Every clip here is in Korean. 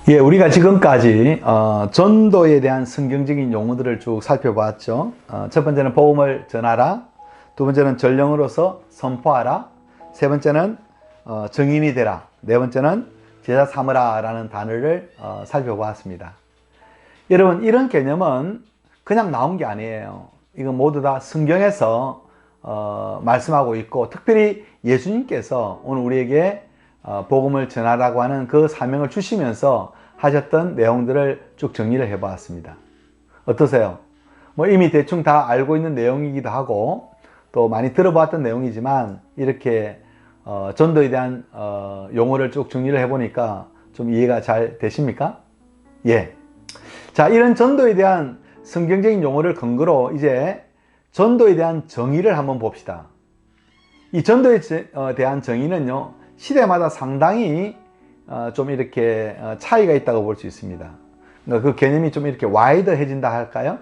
예, 우리가 지금까지 전도에 대한 성경적인 용어들을 쭉 살펴봤죠. 첫 번째는 복음을 전하라, 두 번째는 전령으로서 선포하라, 세 번째는 증인이 되라, 네 번째는 제자 삼으라 라는 단어를 살펴보았습니다. 여러분, 이런 개념은 그냥 나온 게 아니에요. 이건 모두 다 성경에서 말씀하고 있고, 특별히 예수님께서 오늘 우리에게 복음을 전하라고 하는 그 사명을 주시면서 하셨던 내용들을 쭉 정리를 해보았습니다. 어떠세요? 뭐 이미 대충 다 알고 있는 내용이기도 하고 또 많이 들어봤던 내용이지만 이렇게 전도에 대한 용어를 쭉 정리를 해보니까 좀 이해가 잘 되십니까? 예. 자, 이런 전도에 대한 성경적인 용어를 근거로 이제 전도에 대한 정의를 한번 봅시다. 이 전도에 대한 정의는요, 시대마다 상당히 좀 이렇게 차이가 있다고 볼 수 있습니다. 그러니까 그 개념이 좀 이렇게 와이드해진다 할까요?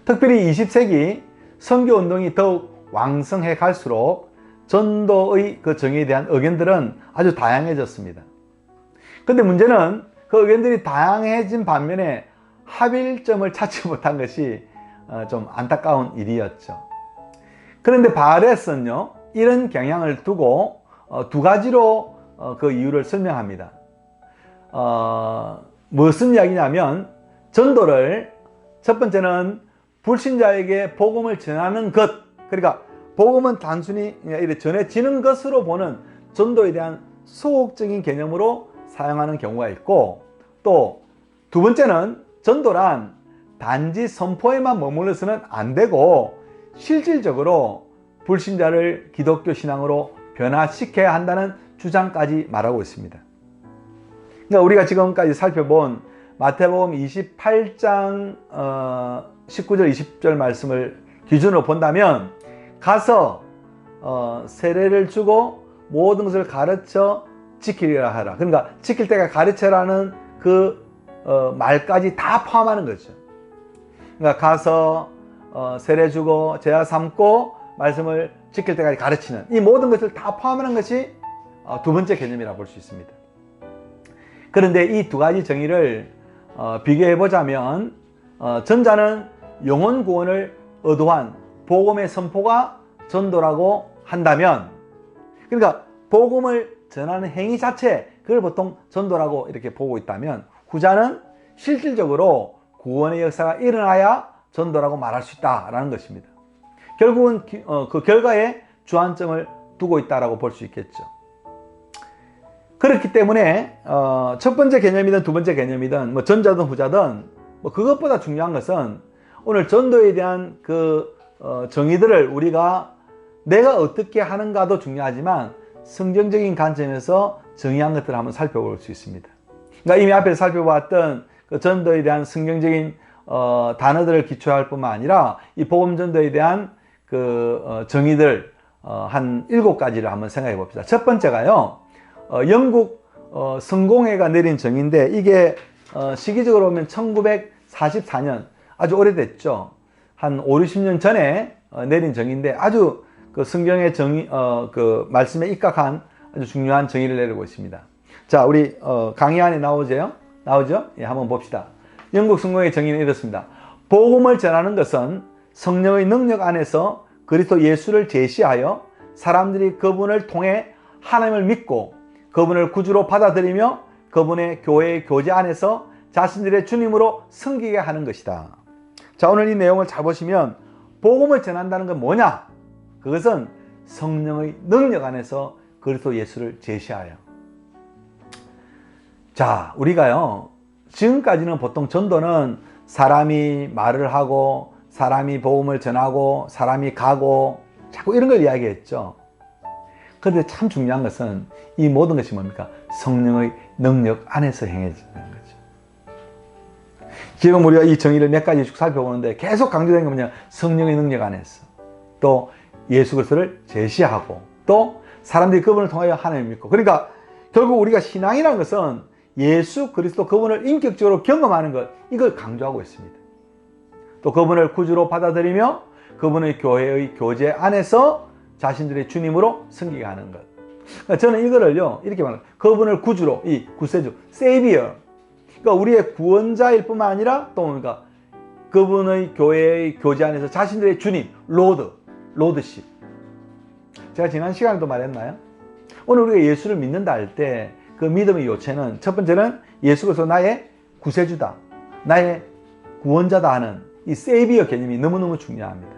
특별히 20세기 선교운동이 더욱 왕성해 갈수록 전도의 그 정의에 대한 의견들은 아주 다양해졌습니다. 근데 문제는 그 의견들이 다양해진 반면에 합일점을 찾지 못한 것이 좀 안타까운 일이었죠. 그런데 바알에서는요, 이런 경향을 두고 두 가지로 그 이유를 설명합니다. 무슨 이야기냐면, 전도를 첫 번째는 불신자에게 복음을 전하는 것, 그러니까 복음은 단순히 이렇게 전해지는 것으로 보는 전도에 대한 소극적인 개념으로 사용하는 경우가 있고, 또 두 번째는 전도란 단지 선포에만 머물러서는 안 되고 실질적으로 불신자를 기독교 신앙으로 변화시켜야 한다는 주장까지 말하고 있습니다. 그러니까 우리가 지금까지 살펴본 마태복음 28장 19절 20절 말씀을 기준으로 본다면, 가서 세례를 주고 모든 것을 가르쳐 지키리라 하라, 그러니까 지킬 때가 가르쳐라는 그 말까지 다 포함하는 거죠. 그러니까 가서 세례 주고 제자 삼고 말씀을 지킬 때까지 가르치는 이 모든 것을 다 포함하는 것이 두 번째 개념이라고 볼 수 있습니다. 그런데 이 두 가지 정의를 비교해 보자면, 전자는 영혼 구원을 의도한 복음의 선포가 전도라고 한다면, 그러니까 복음을 전하는 행위 자체, 그걸 보통 전도라고 이렇게 보고 있다면, 후자는 실질적으로 구원의 역사가 일어나야 전도라고 말할 수 있다라는 것입니다. 결국은 그 결과에 주안점을 두고 있다라고 볼 수 있겠죠. 그렇기 때문에 첫 번째 개념이든 두 번째 개념이든 뭐 전자든 후자든 뭐 그것보다 중요한 것은 오늘 전도에 대한 그 정의들을 우리가 내가 어떻게 하는가도 중요하지만 성경적인 관점에서 정의한 것들을 한번 살펴볼 수 있습니다. 그러니까 이미 앞에서 살펴봤던 그 전도에 대한 성경적인 단어들을 기초할 뿐만 아니라 이 복음 전도에 대한 그 정의들 한 7가지를 한번 생각해 봅시다. 첫 번째가요, 영국 성공회가 내린 정의인데, 이게 시기적으로 보면 1944년, 아주 오래됐죠. 한 5, 60년 전에 내린 정의인데, 아주 그 성경의 정의, 그 말씀에 입각한 아주 중요한 정의를 내리고 있습니다. 자, 우리 강의 안에 나오죠? 예, 한번 봅시다. 영국 성공회의 정의는 이렇습니다. 복음을 전하는 것은 성령의 능력 안에서 그리스도 예수를 제시하여 사람들이 그분을 통해 하나님을 믿고 그분을 구주로 받아들이며 그분의 교회의 교제 안에서 자신들의 주님으로 섬기게 하는 것이다. 자, 오늘 이 내용을 잘 보시면 복음을 전한다는 건 뭐냐? 그것은 성령의 능력 안에서 그리스도 예수를 제시하여. 자, 우리가요, 지금까지는 보통 전도는 사람이 말을 하고 사람이 복음을 전하고 사람이 가고 자꾸 이런 걸 이야기했죠. 그런데 참 중요한 것은 이 모든 것이 뭡니까? 성령의 능력 안에서 행해지는 거죠. 지금 우리가 이 정의를 몇 가지 쭉 살펴보는데 계속 강조되는 건 뭐냐? 성령의 능력 안에서, 또 예수 그리스도를 제시하고, 또 사람들이 그분을 통하여 하나님을 믿고. 그러니까 결국 우리가 신앙이라는 것은 예수 그리스도 그분을 인격적으로 경험하는 것, 이걸 강조하고 있습니다. 또 그분을 구주로 받아들이며 그분의 교회의 교제 안에서 자신들의 주님으로 섬기게 하는 것. 그러니까 저는 이거를요, 이렇게 말합니다. 그분을 구주로, 이 구세주, 세이비어, 그러니까 우리의 구원자일 뿐만 아니라 또 그러니까 그분의 교회의 교제 안에서 자신들의 주님, 로드십. 제가 지난 시간에도 말했나요? 오늘 우리가 예수를 믿는다 할 때 그 믿음의 요체는 첫 번째는 예수 그리스도 나의 구세주다, 나의 구원자다 하는 이 세이비어 개념이 너무너무 중요합니다.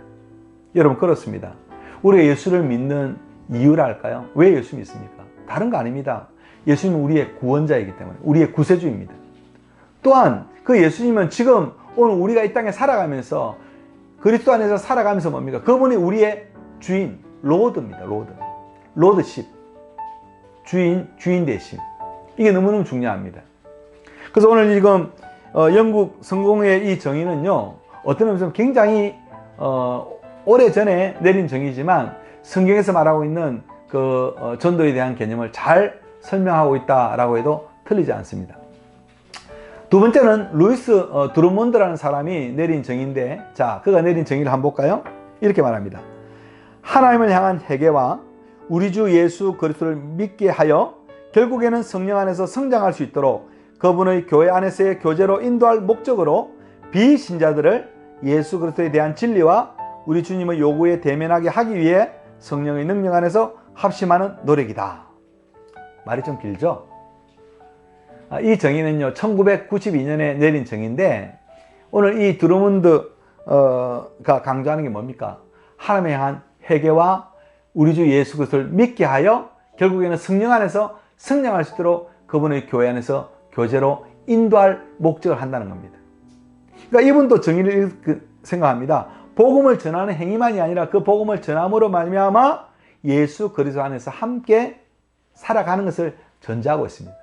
여러분 그렇습니다. 우리가 예수를 믿는 이유랄까요? 왜 예수 믿습니까? 다른 거 아닙니다. 예수님은 우리의 구원자이기 때문에, 우리의 구세주입니다. 또한 그 예수님은 지금 오늘 우리가 이 땅에 살아가면서 그리스도 안에서 살아가면서 뭡니까? 그분이 우리의 주인, 로드입니다. 로드십. 주인 대신. 이게 너무너무 중요합니다. 그래서 오늘 지금 영국 성공의 이 정의는요, 어떤 의미에서 굉장히 오래전에 내린 정의지만 성경에서 말하고 있는 그 전도에 대한 개념을 잘 설명하고 있다라고 해도 틀리지 않습니다. 두 번째는 루이스 드루몬드라는 사람이 내린 정의인데, 자, 그가 내린 정의를 한번 볼까요? 이렇게 말합니다. 하나님을 향한 회개와 우리 주 예수 그리스도를 믿게 하여 결국에는 성령 안에서 성장할 수 있도록 그분의 교회 안에서의 교제로 인도할 목적으로 비신자들을 예수 그리스도에 대한 진리와 우리 주님의 요구에 대면하게 하기 위해 성령의 능력 안에서 합심하는 노력이다. 말이 좀 길죠? 이 정의는요 1992년에 내린 정의인데, 오늘 이 드루몬드가 강조하는 게 뭡니까? 하나님을 향한 회개와 우리 주 예수 그리스도를 믿게 하여 결국에는 성령 안에서 성장할 수 있도록 그분의 교회 안에서 교제로 인도할 목적을 한다는 겁니다. 그러니까 이분도 정의를 이렇게 생각합니다. 복음을 전하는 행위만이 아니라 그 복음을 전함으로 말미암아 예수 그리스도 안에서 함께 살아가는 것을 전제하고 있습니다.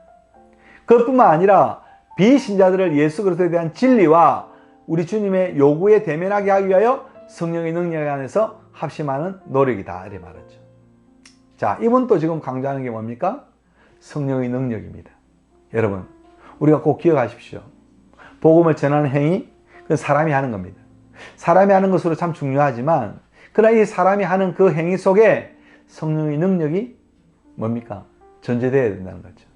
그것뿐만 아니라 비신자들을 예수 그리스도에 대한 진리와 우리 주님의 요구에 대면하게 하기 위하여 성령의 능력 안에서 합심하는 노력이다, 이렇게 말했죠. 자, 이분도 지금 강조하는 게 뭡니까? 성령의 능력입니다. 여러분, 우리가 꼭 기억하십시오. 복음을 전하는 행위, 그건 사람이 하는 겁니다. 사람이 하는 것으로 참 중요하지만, 그러나 이 사람이 하는 그 행위 속에 성령의 능력이 뭡니까? 전제되어야 된다는 거죠.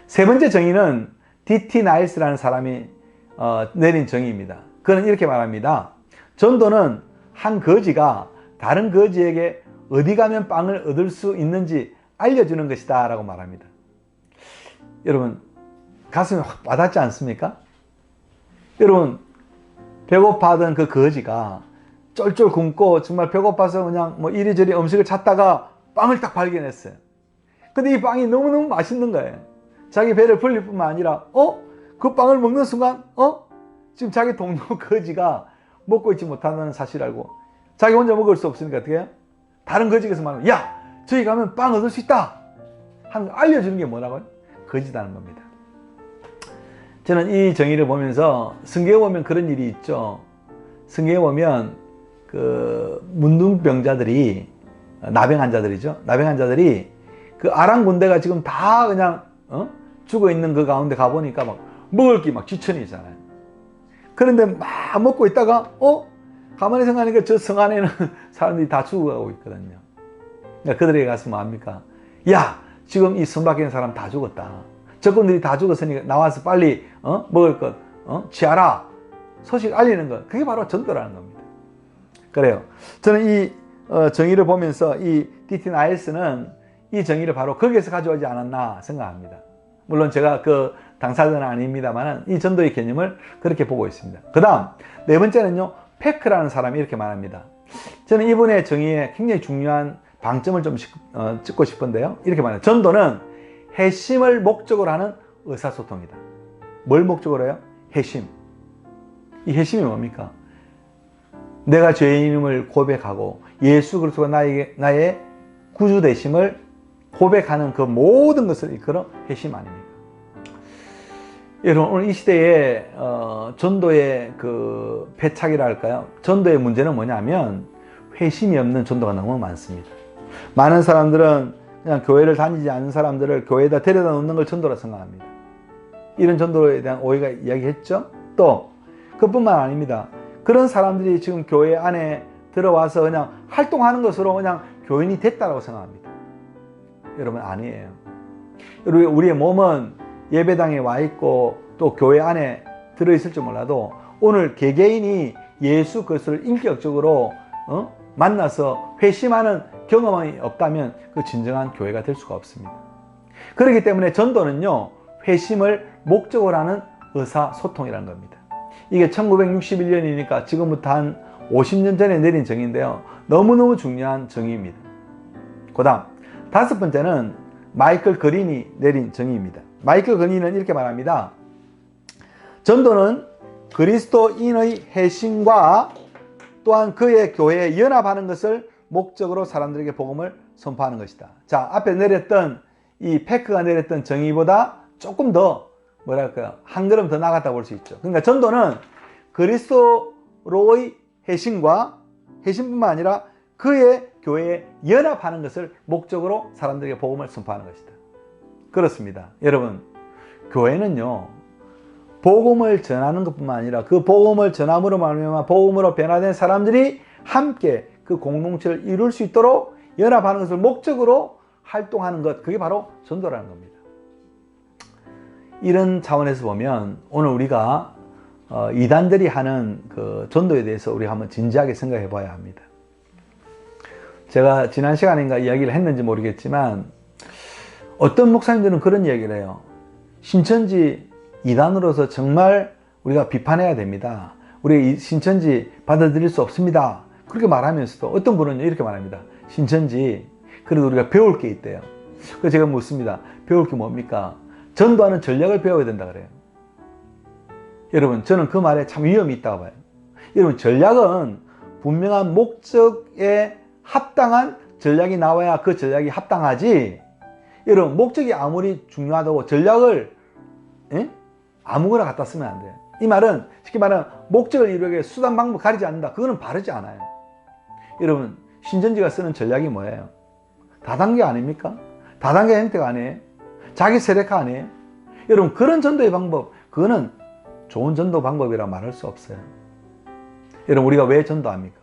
세 번째 정의는 D.T. 나일스라는 사람이 내린 정의입니다. 그는 이렇게 말합니다. 전도는 한 거지가 다른 거지에게 어디 가면 빵을 얻을 수 있는지 알려주는 것이다 라고 말합니다. 여러분, 가슴이 확 와닿지 않습니까? 여러분, 배고파하던 그 거지가 쫄쫄 굶고 정말 배고파서 그냥 뭐 이리저리 음식을 찾다가 빵을 딱 발견했어요. 근데 이 빵이 너무너무 맛있는 거예요. 자기 배를 불릴 뿐만 아니라 그 빵을 먹는 순간 지금 자기 동료 거지가 먹고 있지 못한다는 사실을 알고 자기 혼자 먹을 수 없으니까 어떻게 해요? 다른 거지에서 말하면 야! 저기 가면 빵 얻을 수 있다! 하는 거 알려주는 게 뭐라고요? 거지다는 겁니다. 저는 이 정의를 보면서 성경에 보면 그런 일이 있죠. 성경에 보면 그 문둥병자들이 나병 환자들이죠. 나병 환자들이 그 아람 군대가 지금 다 그냥 죽어 있는 그 가운데 가보니까 막 먹을 게 막 지천이잖아요. 그런데 막 먹고 있다가 가만히 생각하니까 저 성 안에는 사람들이 다 죽어가고 있거든요. 그러니까 그들에게 가서 뭐 합니까? 야, 지금 이 성 밖에 있는 사람 다 죽었다. 적군들이 다 죽었으니까 나와서 빨리 먹을 것 취하라. 소식 알리는 것. 그게 바로 전도라는 겁니다. 그래요. 저는 이 정의를 보면서 이 D.T. 나일스는 이 정의를 바로 거기에서 가져오지 않았나 생각합니다. 물론 제가 그 당사자는 아닙니다만 이 전도의 개념을 그렇게 보고 있습니다. 그 다음 네 번째는요, 페크라는 사람이 이렇게 말합니다. 저는 이분의 정의에 굉장히 중요한 방점을 좀 찍고 싶은데요, 이렇게 말해요. 전도는 회심을 목적으로 하는 의사소통이다. 뭘 목적으로 해요? 회심. 이 회심이 뭡니까? 내가 죄인임을 고백하고 예수 그리스도가 나의 구주 되심을 고백하는 그 모든 것을 이끌어 회심 아닙니까? 여러분, 오늘 이 시대에 전도의 그 패착이라 할까요? 전도의 문제는 뭐냐면 회심이 없는 전도가 너무 많습니다. 많은 사람들은 그냥 교회를 다니지 않는 사람들을 교회에다 데려다 놓는 걸 전도라 생각합니다. 이런 전도에 대한 오해가 이야기했죠. 또 그뿐만 아닙니다. 그런 사람들이 지금 교회 안에 들어와서 그냥 활동하는 것으로 그냥 교인이 됐다고 생각합니다. 여러분, 아니에요. 우리의 몸은 예배당에 와 있고 또 교회 안에 들어있을지 몰라도 오늘 개개인이 예수 그리스도를 인격적으로 만나서 회심하는 경험이 없다면 그 진정한 교회가 될 수가 없습니다. 그렇기 때문에 전도는요, 회심을 목적으로 하는 의사소통이라는 겁니다. 이게 1961년이니까 지금부터 한 50년 전에 내린 정의인데요, 너무너무 중요한 정의입니다. 그 다음 다섯 번째는 마이클 그린이 내린 정의입니다. 마이클 그린은 이렇게 말합니다. 전도는 그리스도인의 회심과 또한 그의 교회에 연합하는 것을 목적으로 사람들에게 복음을 선포하는 것이다. 자, 앞에 내렸던 이 패크가 내렸던 정의보다 조금 더 뭐랄까요, 한 걸음 더 나갔다 볼 수 있죠. 그러니까 전도는 그리스도로의 회심뿐만 아니라 그의 교회에 연합하는 것을 목적으로 사람들에게 복음을 선포하는 것이다. 그렇습니다. 여러분, 교회는요, 복음을 전하는 것뿐만 아니라 그 복음을 전함으로 말미암아 복음으로 변화된 사람들이 함께 그 공동체를 이룰 수 있도록 연합하는 것을 목적으로 활동하는 것, 그게 바로 전도라는 겁니다. 이런 차원에서 보면 오늘 우리가 이단들이 하는 그 전도에 대해서 우리가 한번 진지하게 생각해 봐야 합니다. 제가 지난 시간인가 이야기를 했는지 모르겠지만 어떤 목사님들은 그런 이야기를 해요. 신천지 이단으로서 정말 우리가 비판해야 됩니다. 우리 신천지 받아들일 수 없습니다. 그렇게 말하면서도 어떤 분은 이렇게 말합니다. 신천지 그래도 우리가 배울 게 있대요. 그래서 제가 묻습니다. 배울 게 뭡니까? 전도하는 전략을 배워야 된다 그래요. 여러분, 저는 그 말에 참 위험이 있다고 봐요. 여러분, 전략은 분명한 목적에 합당한 전략이 나와야 그 전략이 합당하지, 여러분, 목적이 아무리 중요하다고 전략을 아무거나 갖다 쓰면 안 돼요. 이 말은 쉽게 말하면 목적을 이루기 위해 수단 방법 가리지 않는다. 그거는 바르지 않아요. 여러분, 신천지가 쓰는 전략이 뭐예요? 다단계 아닙니까? 다단계 형태가 아니에요? 자기 세력화 아니에요? 여러분, 그런 전도의 방법, 그거는 좋은 전도 방법이라 말할 수 없어요. 여러분, 우리가 왜 전도합니까?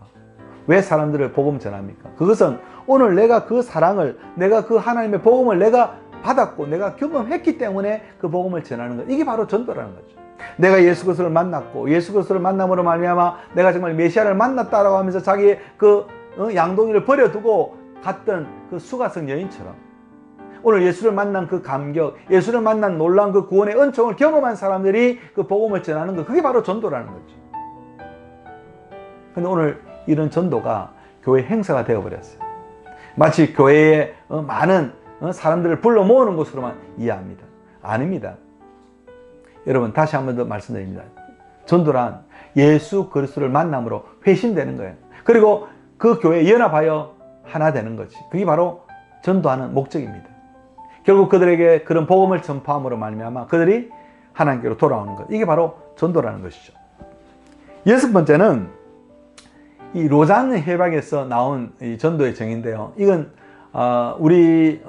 왜 사람들을 복음 전합니까? 그것은 오늘 내가 그 사랑을, 내가 그 하나님의 복음을 내가 받았고 내가 경험했기 때문에 그 복음을 전하는 것, 이게 바로 전도라는 거죠. 내가 예수 그리스도를 만났고 예수 그리스도를 만남으로 말미암아 내가 정말 메시아를 만났다라고 하면서 자기의 그 양동이를 버려두고 갔던 그 수가성 여인처럼 오늘 예수를 만난 그 감격, 예수를 만난 놀라운 그 구원의 은총을 경험한 사람들이 그 복음을 전하는 것, 그게 바로 전도라는 거죠. 근데 오늘 이런 전도가 교회 행사가 되어버렸어요. 마치 교회에 많은 사람들을 불러 모으는 것으로만 이해합니다. 아닙니다. 여러분, 다시 한 번 더 말씀드립니다. 전도란 예수 그리스도를 만남으로 회심되는 거예요. 그리고 그 교회에 연합하여 하나 되는 거지. 그게 바로 전도하는 목적입니다. 결국 그들에게 그런 복음을 전파함으로 말미암아 그들이 하나님께로 돌아오는 것, 이게 바로 전도라는 것이죠. 여섯 번째는 이 로잔 협약에서 나온 이 전도의 정의인데요. 이건 우리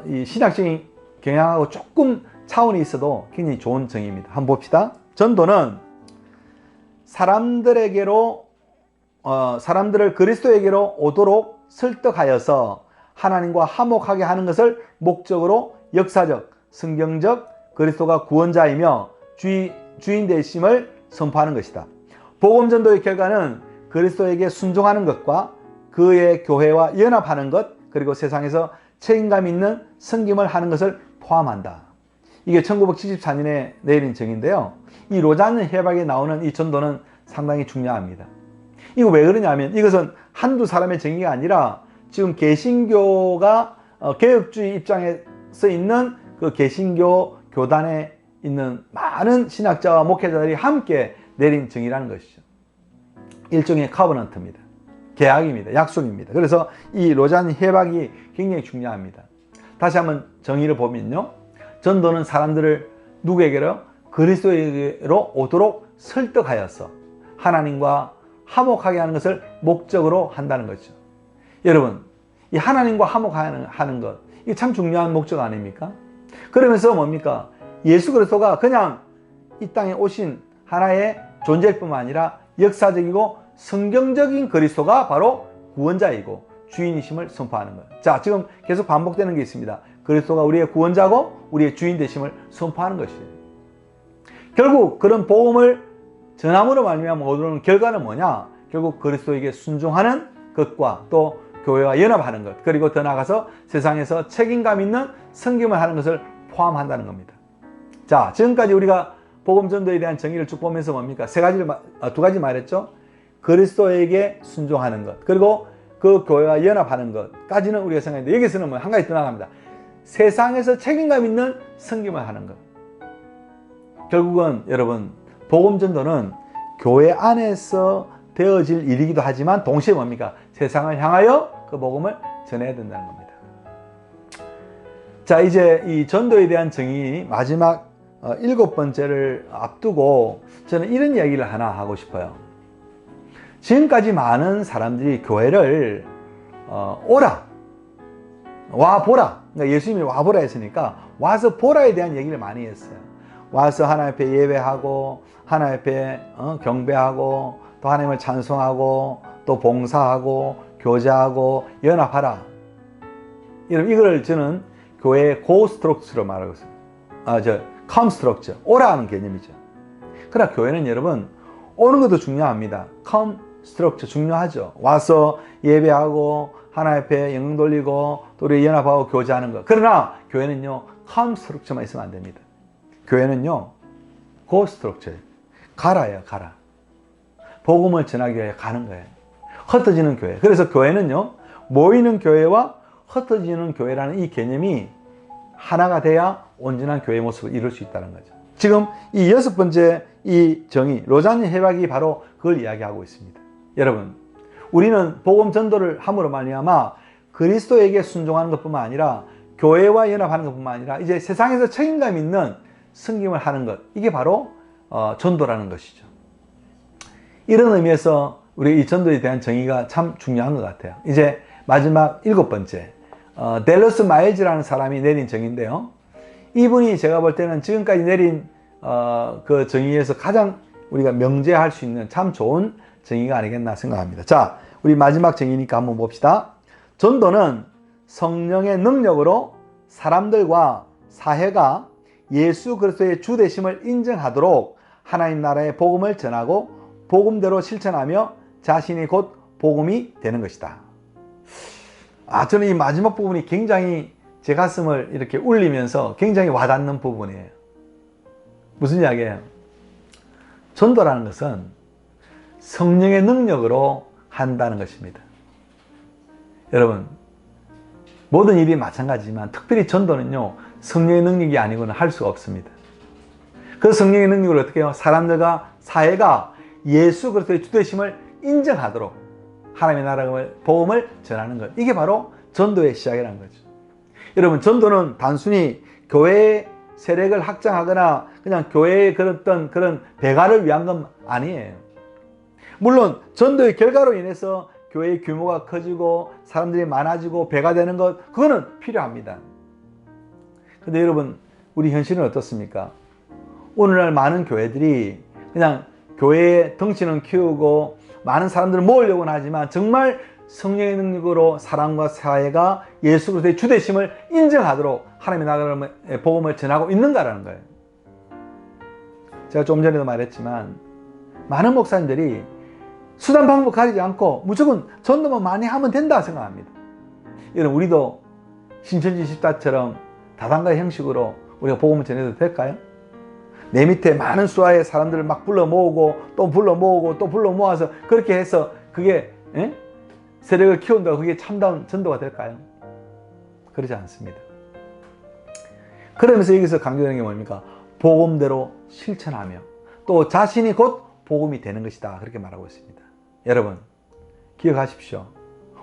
이 신학적인 경향하고 조금 차원이 있어도 굉장히 좋은 정의입니다. 한번 봅시다. 전도는 사람들을 그리스도에게로 오도록 설득하여서 하나님과 화목하게 하는 것을 목적으로 역사적, 성경적 그리스도가 구원자이며 주인 되심을 선포하는 것이다. 복음 전도의 결과는 그리스도에게 순종하는 것과 그의 교회와 연합하는 것, 그리고 세상에서 책임감 있는 섬김을 하는 것을 포함한다. 이게 1974년에 내린 정의인데요. 이 로잔 협약에 나오는 이 전도는 상당히 중요합니다. 이거 왜 그러냐면 이것은 한두 사람의 정의가 아니라 지금 개신교가 개혁주의 입장에 서 있는 그 개신교 교단에 있는 많은 신학자와 목회자들이 함께 내린 정의라는 것이죠. 일종의 커버넌트입니다. 계약입니다. 약속입니다. 그래서 이 로잔 협약이 굉장히 중요합니다. 다시 한번 정의를 보면요. 전도는 사람들을 누구에게로? 그리스도에게로 오도록 설득하여서 하나님과 화목하게 하는 것을 목적으로 한다는 거죠. 여러분, 이 하나님과 화목하는 것, 이게 참 중요한 목적 아닙니까? 그러면서 뭡니까? 예수 그리스도가 그냥 이 땅에 오신 하나의 존재일 뿐만 아니라 역사적이고 성경적인 그리스도가 바로 구원자이고 주인이심을 선포하는 거예요. 자, 지금 계속 반복되는 게 있습니다. 그리스도가 우리의 구원자고 우리의 주인 되심을 선포하는 것이에요. 결국 그런 복음을 전함으로 말미암아 얻어오는 결과는 뭐냐? 결국 그리스도에게 순종하는 것과 또 교회와 연합하는 것, 그리고 더 나아가서 세상에서 책임감 있는 섬김을 하는 것을 포함한다는 겁니다. 자, 지금까지 우리가 복음 전도에 대한 정의를 쭉 보면서 뭡니까? 두 가지 말했죠. 그리스도에게 순종하는 것, 그리고 그 교회와 연합하는 것까지는 우리가 생각했는데, 여기서는 뭐 한 가지 더 나갑니다. 세상에서 책임감 있는 섬김을 하는 것. 결국은 여러분, 복음 전도는 교회 안에서 되어질 일이기도 하지만 동시에 뭡니까? 세상을 향하여 그 복음을 전해야 된다는 겁니다. 자, 이제 이 전도에 대한 정의 마지막 7번째를 앞두고 저는 이런 이야기를 하나 하고 싶어요. 지금까지 많은 사람들이 교회를 오라, 와보라, 그러니까 예수님이 와보라 했으니까 와서 보라에 대한 얘기를 많이 했어요. 와서 하나님 앞에 예배하고 하나님 앞에 경배하고 또 하나님을 찬송하고 또 봉사하고 교제하고 연합하라. 이걸 저는 교회의 고스트럭처로 말하고 있습니다. 컴스트럭처, 오라는 개념이죠. 그러나 교회는 여러분, 오는 것도 중요합니다. 컴스트럭처 중요하죠. 와서 예배하고 하나님 앞에 영광 돌리고 또 우리 연합하고 교제하는 것. 그러나 교회는요, 컴스트럭처만 있으면 안 됩니다. 교회는요, 고스트럭처예요. 가라예요, 가라. 복음을 전하기 위해 가는 거예요. 흩어지는 교회. 그래서 교회는요, 모이는 교회와 흩어지는 교회라는 이 개념이 하나가 돼야 온전한 교회 모습을 이룰 수 있다는 거죠. 지금 이 6번째 이 정의, 로자니 협약이 바로 그걸 이야기하고 있습니다. 여러분, 우리는 복음 전도를 함으로 말미암아 그리스도에게 순종하는 것뿐만 아니라 교회와 연합하는 것뿐만 아니라 이제 세상에서 책임감 있는 섬김을 하는 것, 이게 바로 전도라는 것이죠. 이런 의미에서 우리 이 전도에 대한 정의가 참 중요한 것 같아요. 이제 마지막 7번째, 델러스 마일즈라는 사람이 내린 정의인데요. 이분이 제가 볼 때는 지금까지 내린 그 정의에서 가장 우리가 명제할 수 있는 참 좋은 정의가 아니겠나 생각합니다. 자, 우리 마지막 정의니까 한번 봅시다. 전도는 성령의 능력으로 사람들과 사회가 예수 그리스도의 주 되심을 인정하도록 하나님 나라의 복음을 전하고 복음대로 실천하며 자신이 곧 복음이 되는 것이다. 저는 이 마지막 부분이 굉장히 제 가슴을 이렇게 울리면서 굉장히 와닿는 부분이에요. 무슨 이야기예요? 전도라는 것은 성령의 능력으로 한다는 것입니다. 여러분, 모든 일이 마찬가지지만 특별히 전도는요, 성령의 능력이 아니고는 할 수가 없습니다. 그 성령의 능력을 어떻게 해요? 사람들과 사회가 예수 그리스도의 주되심을 인정하도록 하나님의 나라의 복음을 전하는 것, 이게 바로 전도의 시작이라는 거죠. 여러분, 전도는 단순히 교회의 세력을 확장하거나 그냥 교회의 그런 배가를 위한 건 아니에요. 물론 전도의 결과로 인해서 교회의 규모가 커지고 사람들이 많아지고 배가 되는 것, 그거는 필요합니다. 근데 여러분, 우리 현실은 어떻습니까? 오늘날 많은 교회들이 그냥 교회의 덩치는 키우고 많은 사람들을 모으려고는 하지만 정말 성령의 능력으로 사람과 사회가 예수 그리스도의 주되심을 인정하도록 하나님의 나라의 복음을 전하고 있는가라는 거예요. 제가 좀 전에도 말했지만 많은 목사님들이 수단 방법 가리지 않고 무조건 전도만 많이 하면 된다 생각합니다. 여러분, 우리도 신천지 십자처럼 다단계 형식으로 우리가 복음을 전해도 될까요? 내 밑에 많은 수와의 사람들을 막 불러 모으고 또 불러 모으고 또 불러 모아서 그렇게 해서 그게 세력을 키운다고 그게 참다운 전도가 될까요? 그러지 않습니다. 그러면서 여기서 강조되는 게 뭡니까? 복음대로 실천하며 또 자신이 곧 복음이 되는 것이다, 그렇게 말하고 있습니다. 여러분, 기억하십시오.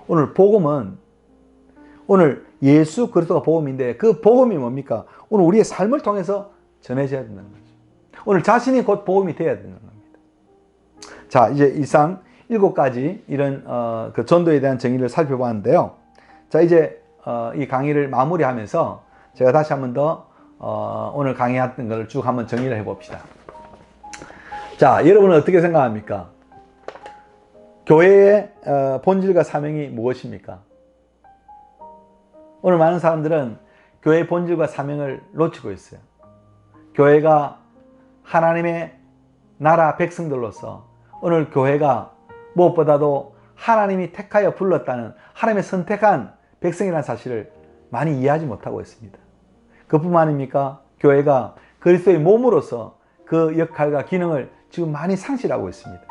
오늘 복음은, 오늘 예수 그리스도가 복음인데 그 복음이 뭡니까? 오늘 우리의 삶을 통해서 전해져야 된다는 거죠. 오늘 자신이 곧 복음이 되어야 된다는 겁니다. 자, 이제 이상 7가지 이런 그 전도에 대한 정의를 살펴봤는데요. 자, 이제 이 강의를 마무리하면서 제가 다시 한번 더 오늘 강의했던 걸 쭉 한번 정리를 해봅시다. 자, 여러분은 어떻게 생각합니까? 교회의 본질과 사명이 무엇입니까? 오늘 많은 사람들은 교회의 본질과 사명을 놓치고 있어요. 교회가 하나님의 나라 백성들로서 오늘 교회가 무엇보다도 하나님이 택하여 불렀다는, 하나님의 선택한 백성이라는 사실을 많이 이해하지 못하고 있습니다. 그뿐만 아닙니까? 교회가 그리스도의 몸으로서 그 역할과 기능을 지금 많이 상실하고 있습니다.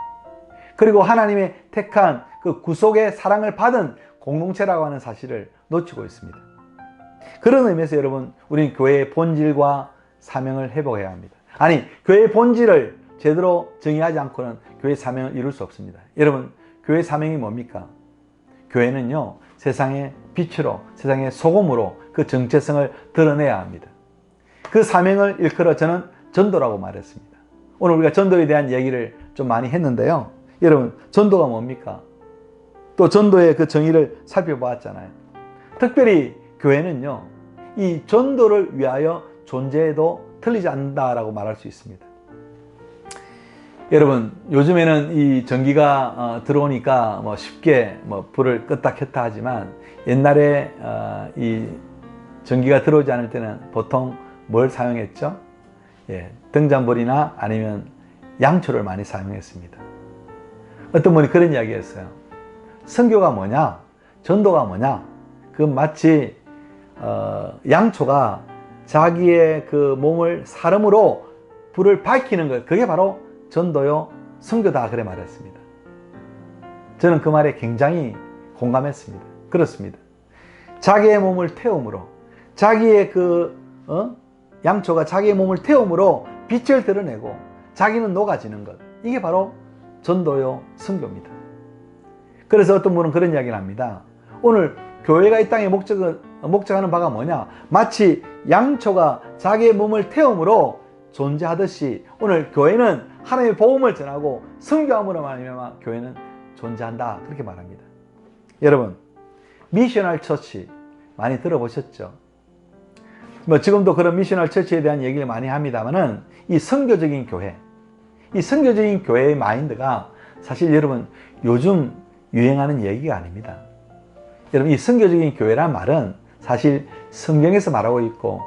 그리고 하나님의 택한 그 구속의 사랑을 받은 공동체라고 하는 사실을 놓치고 있습니다. 그런 의미에서 여러분, 우리는 교회의 본질과 사명을 회복해야 합니다. 아니, 교회의 본질을 제대로 정의하지 않고는 교회의 사명을 이룰 수 없습니다. 여러분, 교회의 사명이 뭡니까? 교회는요, 세상의 빛으로, 세상의 소금으로 그 정체성을 드러내야 합니다. 그 사명을 일컬어 저는 전도라고 말했습니다. 오늘 우리가 전도에 대한 얘기를 좀 많이 했는데요. 여러분, 전도가 뭡니까? 또 전도의 그 정의를 살펴보았잖아요. 특별히 교회는요, 이 전도를 위하여 존재해도 틀리지 않는다라고 말할 수 있습니다. 여러분, 요즘에는 이 전기가 들어오니까 쉽게 불을 껐다 켰다 하지만, 옛날에 이 전기가 들어오지 않을 때는 보통 뭘 사용했죠? 등잔불이나 아니면 양초를 많이 사용했습니다. 어떤 분이 그런 이야기 했어요. 선교가 뭐냐? 전도가 뭐냐? 그 마치 양초가 자기의 그 몸을 사름으로 불을 밝히는 것, 그게 바로 전도요 선교다, 그래 말했습니다. 저는 그 말에 굉장히 공감했습니다. 그렇습니다. 자기의 몸을 태움으로, 자기의 양초가 자기의 몸을 태움으로 빛을 드러내고 자기는 녹아지는 것, 이게 바로 전도요 선교입니다. 그래서 어떤 분은 그런 이야기를 합니다. 오늘 교회가 이 땅에 목적하는 바가 뭐냐? 마치 양초가 자기의 몸을 태움으로 존재하듯이 오늘 교회는 하나님의 복음을 전하고 선교함으로 말미암아 교회는 존재한다, 그렇게 말합니다. 여러분, 미셔널 처치 많이 들어보셨죠? 지금도 그런 미셔널 처치에 대한 얘기를 많이 합니다만은, 이 선교적인 교회, 이 선교적인 교회의 마인드가 사실 여러분 요즘 유행하는 얘기가 아닙니다. 여러분, 이 선교적인 교회란 말은 사실 성경에서 말하고 있고,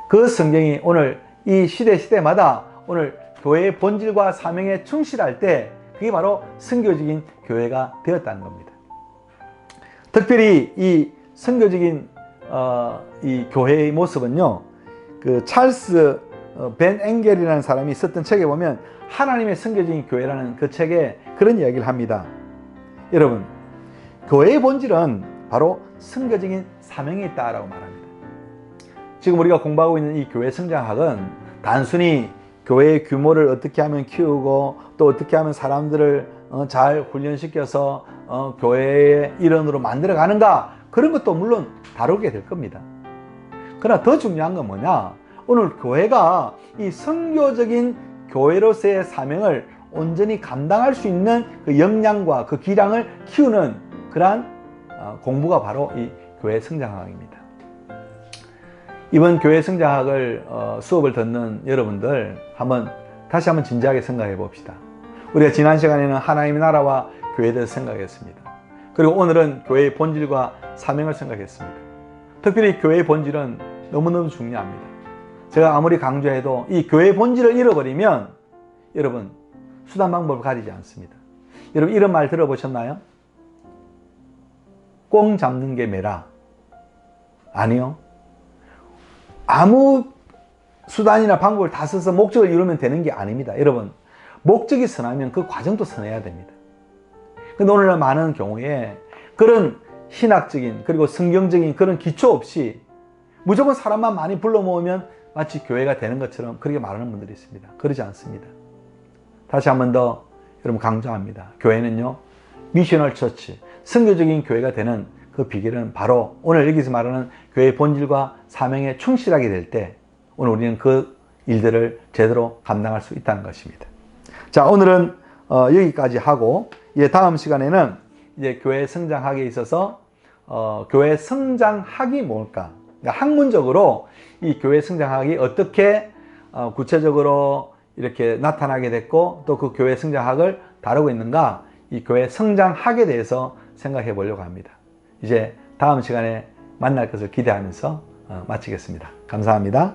그 성경이 오늘 이 시대마다 오늘 교회의 본질과 사명에 충실할 때 그게 바로 선교적인 교회가 되었다는 겁니다. 특별히 이 선교적인 이 교회의 모습은요, 그 찰스 벤 엥겔이라는 사람이 썼던 책에 보면 하나님의 선교적인 교회라는 그 책에 그런 이야기를 합니다. 여러분, 교회의 본질은 바로 선교적인 사명이 있다라고 말합니다. 지금 우리가 공부하고 있는 이 교회 성장학은 단순히 교회의 규모를 어떻게 하면 키우고 또 어떻게 하면 사람들을 잘 훈련시켜서 교회의 일원으로 만들어 가는가, 그런 것도 물론 다루게 될 겁니다. 그러나 더 중요한 건 뭐냐? 오늘 교회가 이 선교적인 교회로서의 사명을 온전히 감당할 수 있는 그 역량과 그 기량을 키우는 그러한 공부가 바로 이 교회 성장학입니다. 이번 교회 성장학을 수업을 듣는 여러분들 다시 한번 진지하게 생각해 봅시다. 우리가 지난 시간에는 하나님의 나라와 교회에 대해서 생각했습니다. 그리고 오늘은 교회의 본질과 사명을 생각했습니다. 특별히 교회의 본질은 너무너무 중요합니다. 제가 아무리 강조해도 이 교회의 본질을 잃어버리면 여러분 수단 방법을 가리지 않습니다. 여러분, 이런 말 들어보셨나요? 꽁 잡는 게 매라. 아니요. 아무 수단이나 방법을 다 써서 목적을 이루면 되는 게 아닙니다. 여러분, 목적이 선하면 그 과정도 선해야 됩니다. 근데 오늘날 많은 경우에 그런 신학적인 그리고 성경적인 그런 기초 없이 무조건 사람만 많이 불러 모으면 마치 교회가 되는 것처럼 그렇게 말하는 분들이 있습니다. 그러지 않습니다. 다시 한 번 더 여러분 강조합니다. 교회는요, 미셔널 처치, 선교적인 교회가 되는 그 비결은 바로 오늘 여기서 말하는 교회의 본질과 사명에 충실하게 될 때 오늘 우리는 그 일들을 제대로 감당할 수 있다는 것입니다. 자, 오늘은 여기까지 하고 이제 다음 시간에는 이제 교회 성장학에 있어서 교회 성장학이 뭘까? 그러니까 학문적으로 이 교회 성장학이 어떻게 구체적으로 이렇게 나타나게 됐고 또 그 교회 성장학을 다루고 있는가, 이 교회 성장학에 대해서 생각해 보려고 합니다. 이제 다음 시간에 만날 것을 기대하면서 마치겠습니다. 감사합니다.